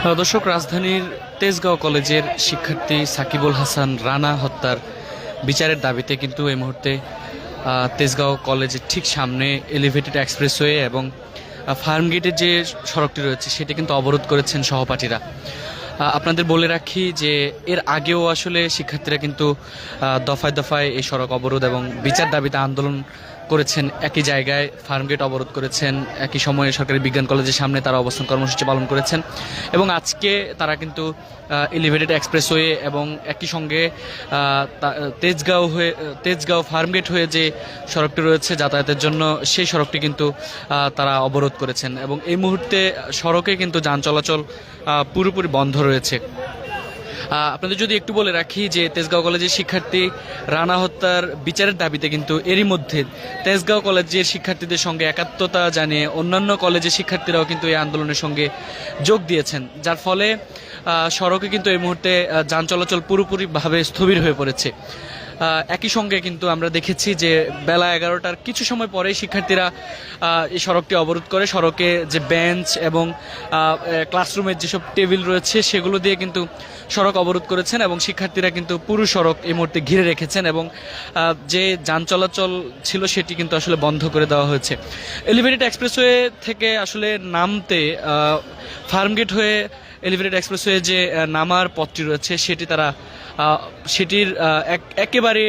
দর্শক, রাজধানীর তেজগাঁও কলেজের শিক্ষার্থী সাকিবুল হাসান রানা হত্যার বিচারের দাবিতে কিন্তু এই মুহূর্তে তেজগাঁও কলেজের ঠিক সামনে এলিভেটেড এক্সপ্রেসওয়ে এবং ফার্মগেটের যে সড়কটি রয়েছে সেটি কিন্তু অবরোধ করেছেন সহপাঠীরা। আপনাদের বলে রাখি যে এর আগেও আসলে শিক্ষার্থীরা কিন্তু দফায় দফায় এই সড়ক অবরোধ এবং বিচার দাবিতে আন্দোলন করেছেন। একই জায়গায় ফার্মগেট অবরোধ করেছেন, একই সময়ে সরকারি বিজ্ঞান কলেজের সামনে তারা অবস্থান কর্মসূচি পালন করেছেন এবং আজকে তারা কিন্তু এলিভেটেড এক্সপ্রেসওয়ে এবং একই সঙ্গে তেজগাঁও ফার্মগেট হয়ে যে সড়কটি রয়েছে যাতায়াতের জন্য, সেই সড়কটি কিন্তু তারা অবরোধ করেছেন এবং এই মুহূর্তে সড়কে কিন্তু যান চলাচল পুরোপুরি বন্ধ রয়েছে। আপনাদের যদি একটু বলে রাখি যে তেজগাঁও কলেজের শিক্ষার্থী রানা হত্যার বিচারের দাবিতে কিন্তু এরই মধ্যে তেজগাঁও কলেজের শিক্ষার্থীদের সঙ্গে একাত্মতা জানিয়ে অন্যান্য কলেজের শিক্ষার্থীরাও কিন্তু এই আন্দোলনের সঙ্গে যোগ দিয়েছেন, যার ফলে সড়কে কিন্তু এই মুহূর্তে যান চলাচল পুরোপুরিভাবে স্থবির হয়ে পড়েছে। একই সঙ্গে কিন্তু আমরা দেখেছি যে বেলা 11টার কিছু সময় পরেই শিক্ষার্থীরা এই সড়কটি অবরোধ করে সড়কে যে বেঞ্চ এবং ক্লাসরুমের যেসব টেবিল রয়েছে সেগুলো দিয়ে কিন্তু সড়ক অবরোধ করেছেন এবং শিক্ষার্থীরা কিন্তু পুরো সড়ক এই মুহূর্তে ঘিরে রেখেছেন এবং যে যান চলাচল ছিল সেটি কিন্তু আসলে বন্ধ করে দেওয়া হয়েছে। এলিভেটেড এক্সপ্রেসওয়ে থেকে আসলে নামতে ফার্মগেট হয়ে এলিভেটেড এক্সপ্রেসওয়ে যে নামার পথটি রয়েছে সেটির একেবারে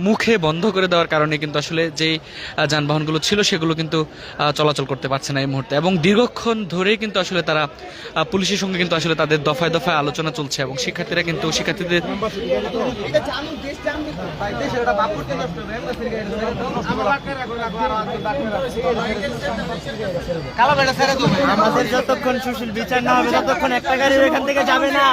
মুখে বন্ধ করে দেওয়ার কারণে কিন্তু আসলে যেই যানবাহনগুলো ছিল সেগুলো কিন্তু চলাচল করতে পারছে না এই মুহূর্তে এবং দীর্ঘক্ষণ ধরেই কিন্তু আসলে তারা পুলিশের সঙ্গে কিন্তু আসলে তাদের দফায় দফায় আলোচনা চলছে এবং শিক্ষার্থীদের আমাদের যতক্ষণ সুশীল বিচার না হবে ততক্ষণ একটা গাড়ি এখান থেকে যাবে না।